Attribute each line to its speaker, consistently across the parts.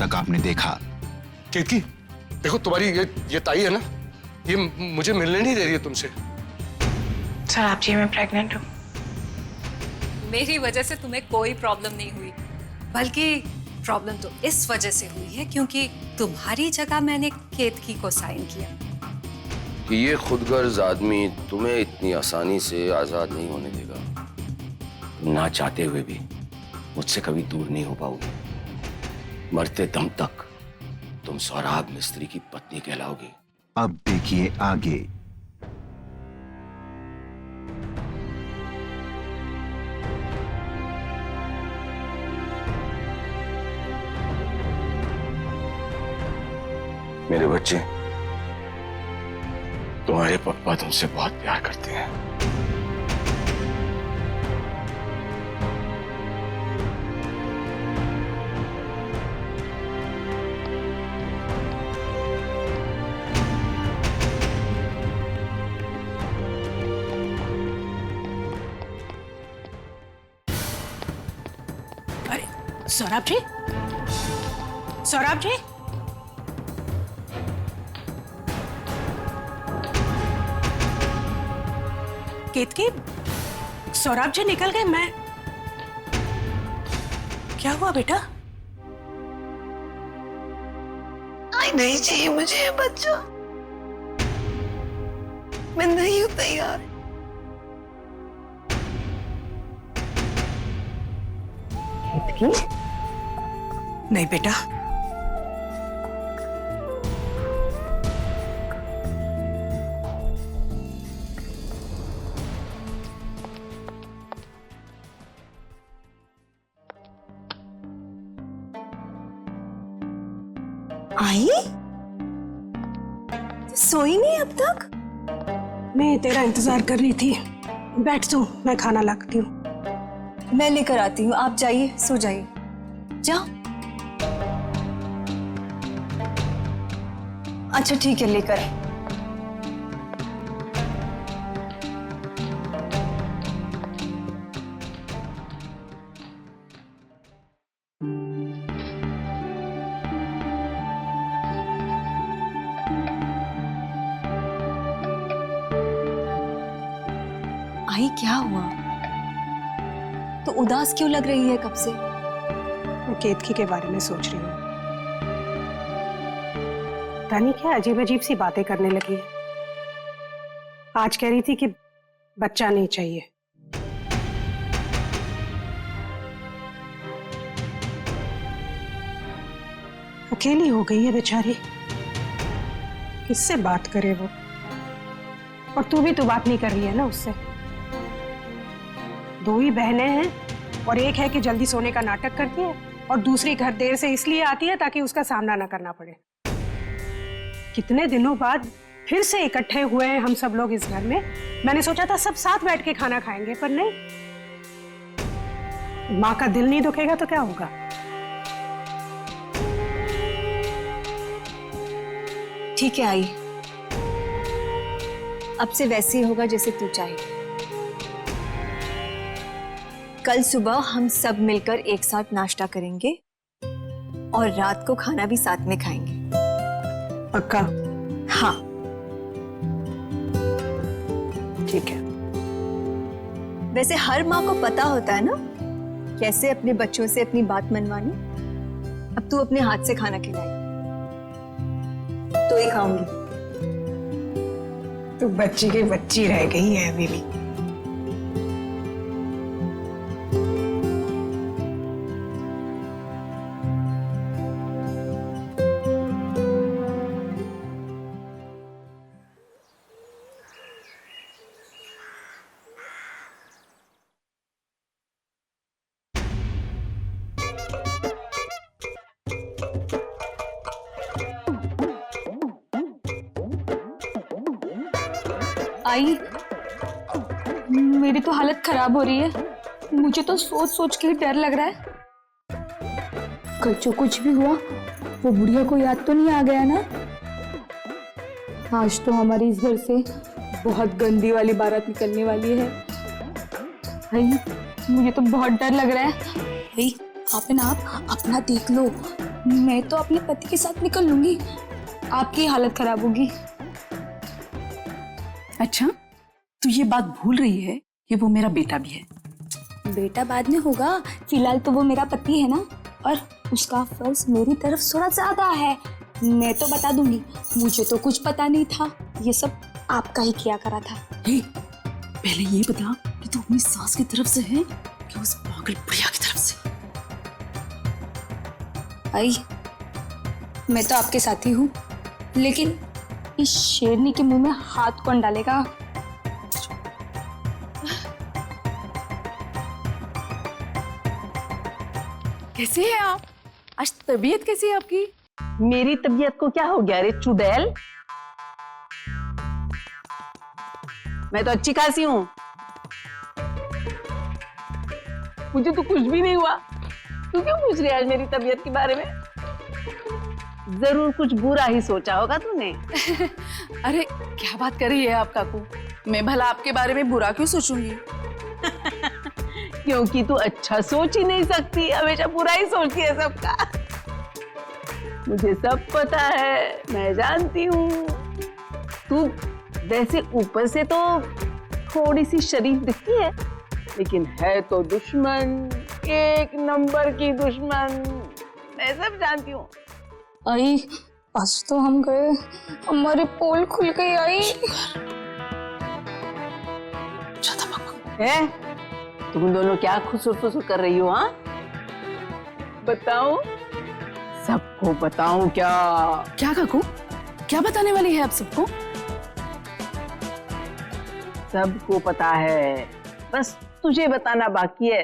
Speaker 1: तक आपने देखा।
Speaker 2: केतकी, देखो तुम्हारी ये ताई है ना, ये मुझे मिलने नहीं दे रही है तुमसे।
Speaker 3: सर आप जी, मैं प्रेग्नेंट हूँ।
Speaker 4: मेरी वजह से तुम्हें कोई प्रॉब्लम नहीं हुई, बल्कि प्रॉब्लम तो इस वजह से हुई है क्योंकि तुम्हारी जगह मैंने केतकी को साइन किया।
Speaker 5: कि ये खुदगर्ज आदमी तुम्हें इतनी आसानी से आजाद नहीं होने देगा। ना चाहते हुए भी मुझसे कभी दूर नहीं हो पाओगे। मरते दम तक तुम सौराब मिस्त्री की पत्नी कहलाओगे।
Speaker 1: अब देखिए आगे।
Speaker 5: मेरे बच्चे, तुम्हारे पप्पा तुमसे बहुत प्यार करते हैं।
Speaker 6: अरे सौरभ जी, सौरभ जी, केतकी, सौरभ जी निकल गए। मैं क्या हुआ बेटा?
Speaker 3: आई नहीं चाहिए मुझे ये बच्चा, मैं नहीं हूं तैयार।
Speaker 6: केतकी, नहीं बेटा,
Speaker 3: आई सोई नहीं अब तक?
Speaker 6: मैं तेरा इंतजार कर रही थी। बैठ तू, मैं खाना लाती हूँ।
Speaker 3: मैं लेकर आती हूँ, आप जाइए, सो जाइए, जाओ। अच्छा ठीक है, लेकर आए। आई क्या हुआ? तो उदास क्यों लग रही है कब से?
Speaker 6: मैं केतकी के बारे में सोच रही हूँ। पता नहीं क्या अजीब अजीब सी बातें करने लगी है। आज कह रही थी कि बच्चा नहीं चाहिए। अकेली हो गई है बेचारी, किससे बात करे वो? और तू भी तो बात नहीं कर रही है ना उससे। दो ही बहनें हैं और एक है कि जल्दी सोने का नाटक करती है और दूसरी घर देर से इसलिए आती है ताकि उसका सामना ना करना पड़े। कितने दिनों बाद फिर से इकट्ठे हुए हैं हम सब लोग इस घर में। मैंने सोचा था सब साथ बैठ के खाना खाएंगे, पर नहीं। माँ का दिल नहीं दुखेगा तो क्या होगा?
Speaker 3: ठीक है आई, अब से वैसे ही होगा जैसे तू चाहे। कल सुबह हम सब मिलकर एक साथ नाश्ता करेंगे और रात को खाना भी साथ में खाएंगे।
Speaker 6: पक्का?
Speaker 3: हाँ
Speaker 6: ठीक है।
Speaker 3: वैसे हर माँ को पता होता है ना कैसे अपने बच्चों से अपनी बात मनवानी। अब तू अपने हाथ से खाना खिलाई तो ही खाऊंगी।
Speaker 6: तू बच्ची की बच्ची रह गई है अभी भी।
Speaker 7: आई, मेरी तो हालत खराब हो रही है। मुझे तो सोच सोच के ही डर लग रहा है। कल जो कुछ भी हुआ वो बुढ़िया को याद तो नहीं आ गया ना? आज तो हमारी इस घर से बहुत गंदी वाली बारात निकलने वाली है। भाई मुझे तो बहुत डर लग रहा है। भाई आप ना आप अपना देख लो, मैं तो अपने पति के साथ निकल लूंगी, आपकी हालत खराब होगी।
Speaker 8: अच्छा, तू ये बात भूल रही है कि वो मेरा बेटा भी है।
Speaker 7: बेटा बाद में होगा, फिलहाल तो वो मेरा पति है ना, और उसका फर्ज मेरी तरफ थोड़ा ज्यादा है। मैं तो बता दूंगी, मुझे तो कुछ पता नहीं था, ये सब आपका ही किया करा था।
Speaker 8: हे, पहले ये बता कि तू अपनी सास की तरफ से है कि उस पागल बुढ़िया की तरफ से?
Speaker 7: आई, मैं तो आपके साथ ही हूँ, लेकिन इस शेरनी के मुंह में हाथ कौन डालेगा?
Speaker 8: कैसे हैं आप? आज तबीयत कैसी है आपकी?
Speaker 9: मेरी तबीयत को क्या हो गया रे चुड़ैल? मैं तो अच्छी खासी हूं, मुझे तो कुछ भी नहीं हुआ। तू क्यों पूछ रही है आज मेरी तबीयत के बारे में? जरूर कुछ बुरा ही सोचा होगा तूने।
Speaker 8: अरे क्या बात कर रही है आप काकू? मैं भला आपके बारे में बुरा क्यों सोचूंगी?
Speaker 9: क्योंकि तू अच्छा सोच ही नहीं सकती, हमेशा बुरा ही सोचती है सबका। मुझे सब पता है, मैं जानती हूँ। तू वैसे ऊपर से तो थोड़ी सी शरीफ दिखती है, लेकिन है तो दुश्मन, एक नंबर की दुश्मन। मैं सब जानती हूँ।
Speaker 7: आई, आज तो हम गए, हमारी पोल खुल गई। आई,
Speaker 9: है तुम दोनों क्या खुसुर फुसुर कर रही हो? हाँ बताओ, सबको बताऊं क्या?
Speaker 8: क्या काकू, क्या बताने वाली है आप सबको?
Speaker 9: सबको पता है, बस तुझे बताना बाकी है।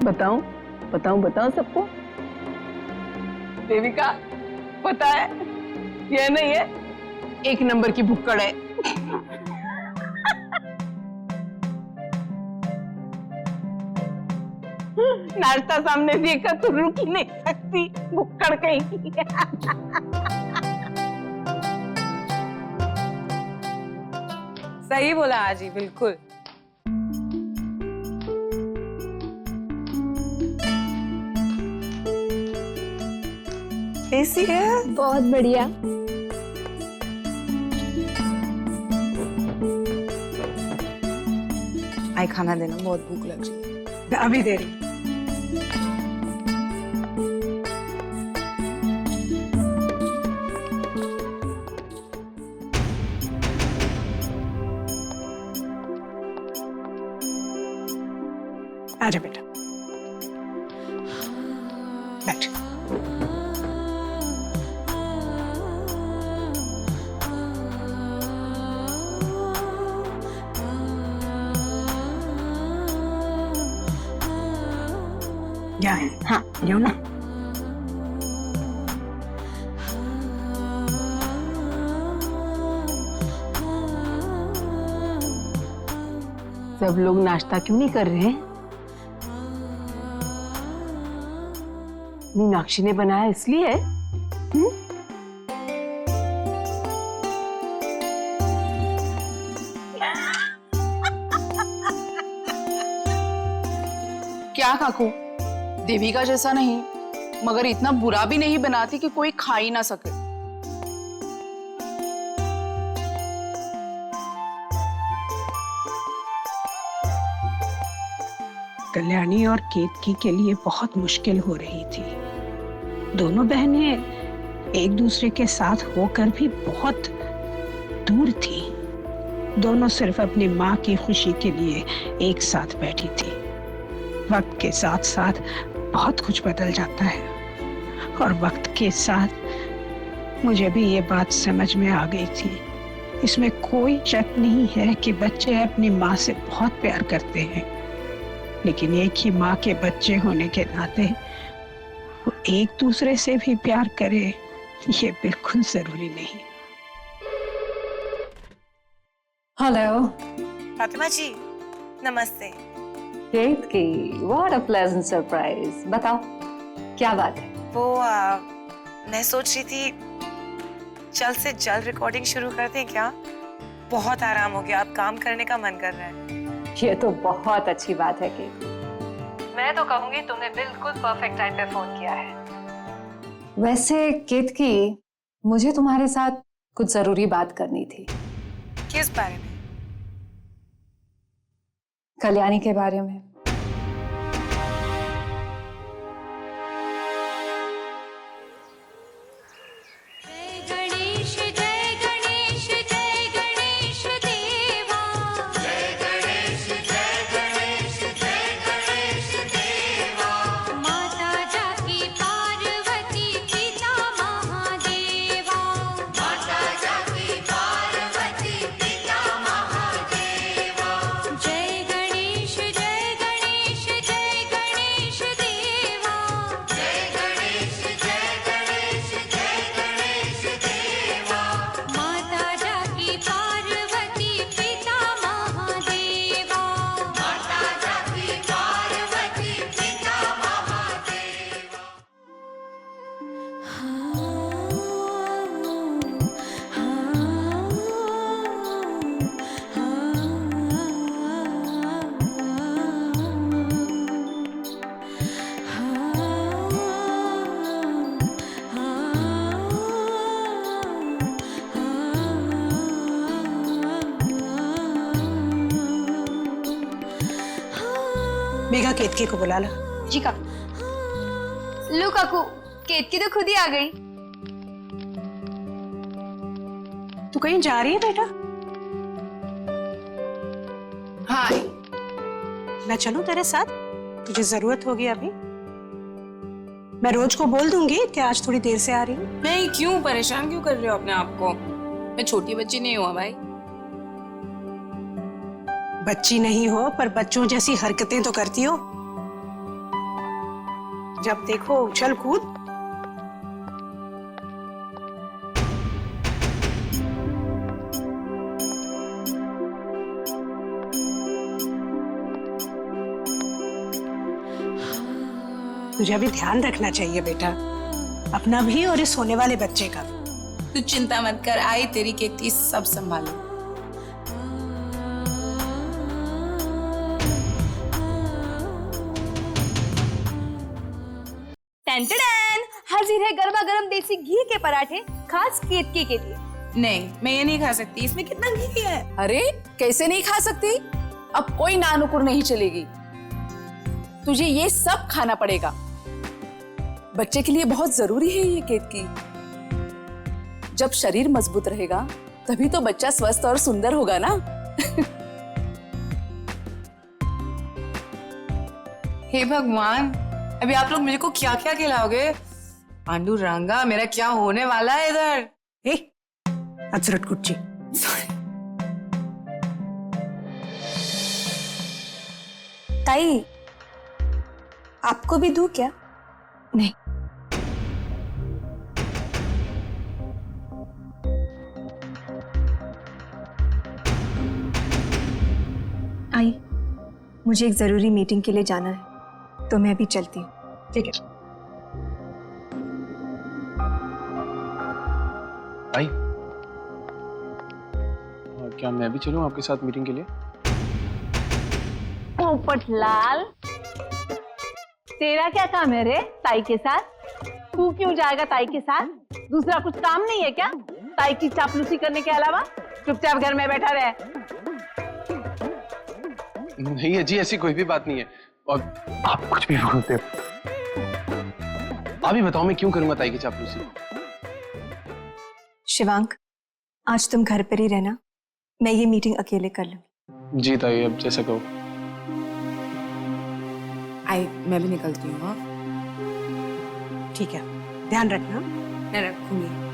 Speaker 9: बताऊं बताऊं बताऊं सबको? देविका पता है, यह नहीं है, एक नंबर की भुक्कड़ है। नाश्ता सामने देखा तो रुक ही नहीं सकती, भुक्कड़ कहीं की।
Speaker 10: सही बोला आजी, बिल्कुल। कैसी है?
Speaker 7: बहुत बढ़िया।
Speaker 10: आई खाना देना, बहुत भूख लग रही है।
Speaker 6: अभी दे रही। आजा बेटा, बैठ। क्या है? हाँ जाओ ना।
Speaker 9: सब लोग नाश्ता क्यों नहीं कर रहे हैं? मीनाक्षी ने बनाया इसलिए?
Speaker 8: क्या काकू, देविका जैसा नहीं, मगर इतना बुरा भी नहीं बनाती कि कोई खा ही ना सके।
Speaker 6: कल्याणी और केतकी के लिए बहुत मुश्किल हो रही थी। दोनों बहनें एक दूसरे के साथ होकर भी बहुत दूर थी। दोनों सिर्फ अपनी माँ की खुशी के लिए एक साथ बैठी थी। वक्त के साथ साथ बहुत कुछ बदल जाता है, और वक्त के साथ मुझे भी ये बात समझ में आ गई थी। इसमें कोई शक नहीं है कि बच्चे अपनी माँ से बहुत प्यार करते हैं, लेकिन एक ही माँ के बच्चे होने के नाते वो एक दूसरे से भी प्यार करे, ये बिल्कुल जरूरी नहीं।
Speaker 4: हेलो
Speaker 10: फातिमा जी, नमस्ते।
Speaker 4: केतकी, व्हाट अ प्लेजेंट सरप्राइज। बताओ क्या बात है?
Speaker 10: वो मैं सोच रही थी जल्द से जल्द रिकॉर्डिंग शुरू कर दें क्या? बहुत आराम हो गया, अब काम करने का मन कर रहा है।
Speaker 4: ये तो बहुत अच्छी बात है कि मैं तो कहूंगी तुमने बिल्कुल परफेक्ट टाइम पे फोन किया है। वैसे केतकी, मुझे तुम्हारे साथ कुछ जरूरी बात करनी थी।
Speaker 10: किस बारे में?
Speaker 4: कल्याणी के बारे में।
Speaker 6: मेघा केतकी को बुला ला।
Speaker 7: जी काकू। लो काकू, केतकी तो खुद ही आ गई।
Speaker 6: तू कहीं जा रही है बेटा?
Speaker 8: हाँ
Speaker 6: मैं चलूं तेरे साथ? तुझे जरूरत होगी अभी। मैं रोज को बोल दूंगी कि आज थोड़ी देर से आ रही हूँ।
Speaker 8: नहीं, क्यों परेशान क्यों कर रहे हो अपने आप को? मैं छोटी बच्ची नहीं हुआ भाई।
Speaker 6: बच्ची नहीं हो पर बच्चों जैसी हरकतें तो करती हो। जब देखो उछल कूद। तुझे अभी ध्यान रखना चाहिए बेटा, अपना भी और इस होने वाले बच्चे का।
Speaker 8: तू चिंता मत कर, आई तेरी केतकी सब संभालो।
Speaker 7: हाजिर है गर्मा गर्म देसी घी के पराठे, खास केतकी के लिए।
Speaker 8: नहीं, मैं ये नहीं खा सकती। इसमें कितना घी है?
Speaker 11: अरे कैसे नहीं खा सकती? अब कोई नानुकुर नहीं चलेगी, तुझे ये सब खाना पड़ेगा। बच्चे के लिए बहुत जरूरी है ये केतकी। जब शरीर मजबूत रहेगा तभी तो बच्चा स्वस्थ और सुंदर होगा ना।
Speaker 8: हे भगवान, अभी आप लोग मुझे को क्या क्या खिलाओगे? पांडुरंगा, मेरा क्या होने वाला है इधर?
Speaker 6: अचरट कुच्ची।
Speaker 7: ताई, आपको भी दूं क्या?
Speaker 3: नहीं, आई, मुझे एक जरूरी मीटिंग के लिए जाना है तो मैं भी चलती हूँ।
Speaker 6: ठीक है।
Speaker 12: आई, क्या मैं भी चलूं आपके साथ मीटिंग के लिए?
Speaker 9: पोपटलाल, तेरा क्या काम है रे ताई के साथ? तू क्यों जाएगा ताई के साथ? दूसरा कुछ काम नहीं है क्या ताई की चापलूसी करने के अलावा? चुपचाप घर में बैठा रहे।
Speaker 12: नहीं अजी, ऐसी कोई भी बात नहीं है। और आप कुछ भी बोलते हो। आप ही बताओ, मैं क्यों करूंगा ताई की चापलूसी?
Speaker 3: शिवांक, आज तुम घर पर ही रहना, मैं ये मीटिंग अकेले कर लूंगी।
Speaker 12: जी ताई, अब जैसा कहो।
Speaker 8: आई, मैं भी निकलती हूँ। हाँ
Speaker 6: ठीक है, ध्यान रखना।
Speaker 8: मैं रखूंगी।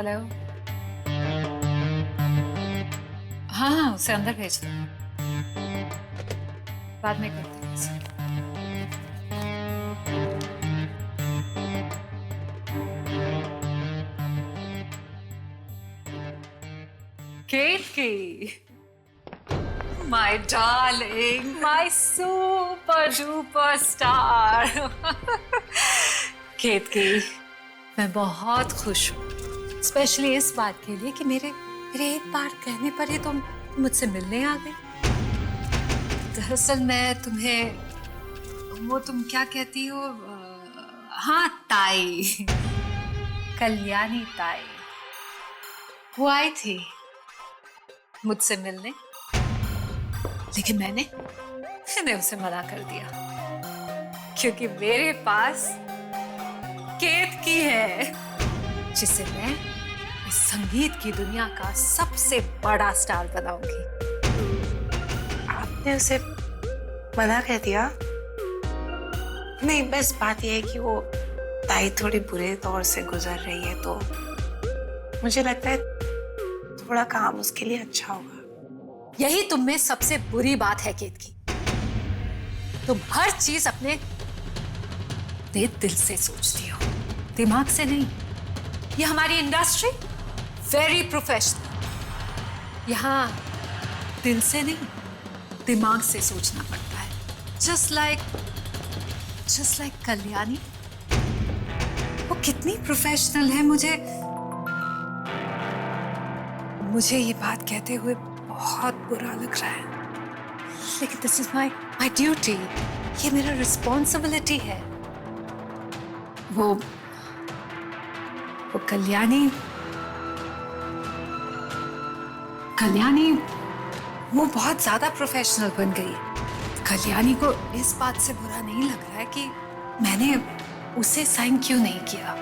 Speaker 4: हेलो। हाँ, उसे अंदर भेज दो, बाद में करते हैं इसे। Katie, my darling, my super duper star. Katie, मैं बहुत खुश हूँ, स्पेशली इस बात के लिए कि मेरे एक बार कहने पर ही तुम मुझसे मिलने आ गए। दरअसल मैं तुम्हें, वो तुम क्या कहती हो, हाँ ताई, कल्याणी ताई, वो आई थी मुझसे मिलने, लेकिन मैंने उसे मना कर दिया क्योंकि मेरे पास केतकी है, जिसे मैं इस संगीत की दुनिया का सबसे बड़ा स्टार बनाऊंगी।
Speaker 10: आपने उसे मना कर दिया? नहीं, बस बात यह है कि वो ताई थोड़ी बुरे दौर से गुजर रही है, तो मुझे लगता है थोड़ा काम उसके लिए अच्छा होगा।
Speaker 4: यही तुम में सबसे बुरी बात है केतकी, तुम हर चीज अपने दिल से सोचती हो, दिमाग से नहीं। ये हमारी इंडस्ट्री वेरी प्रोफेशनल, यहाँ दिल से नहीं दिमाग से सोचना पड़ता है। जस्ट लाइक कल्याणी, वो कितनी प्रोफेशनल है। मुझे ये बात कहते हुए बहुत बुरा लग रहा है, लेकिन दिस इज माई ड्यूटी, ये मेरा रिस्पॉन्सिबिलिटी है। वो कल्याणी वो बहुत ज्यादा प्रोफेशनल बन गई है। कल्याणी को इस बात से बुरा नहीं लग रहा है कि मैंने उसे साइन क्यों नहीं किया,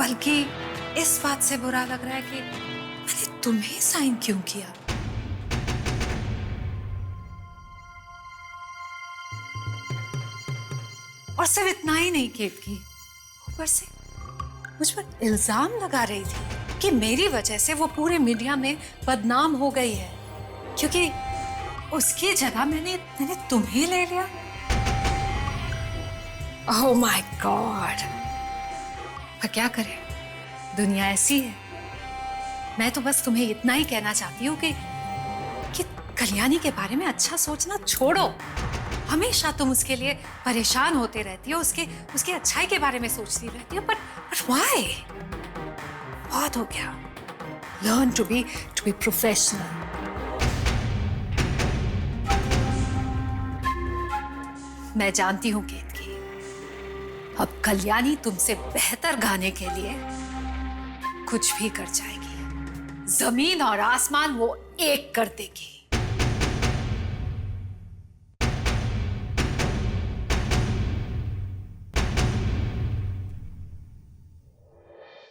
Speaker 4: बल्कि इस बात से बुरा लग रहा है कि मैंने तुम्हें साइन क्यों किया। और सिर्फ इतना ही नहीं केतकी, ऊपर से मुझ पर इल्जाम लगा रही थी कि मेरी वजह से वो पूरे मीडिया में बदनाम हो गई है, क्योंकि उसकी जगह मैंने तुम्हें ले लिया। ओह माय गॉड, पर क्या करें, दुनिया ऐसी है। मैं तो बस तुम्हें इतना ही कहना चाहती हूँ कि कल्याणी के बारे में अच्छा सोचना छोड़ो। हमेशा तुम उसके लिए परेशान होते रहती हो, उसके अच्छाई के बारे में सोचती रहती हो, बट व्हाई? बहुत हो गया। Learn to be professional. मैं जानती हूँ केतकी, अब कल्याणी तुमसे बेहतर गाने के लिए कुछ भी कर जाएगी, जमीन और आसमान वो एक कर देगी।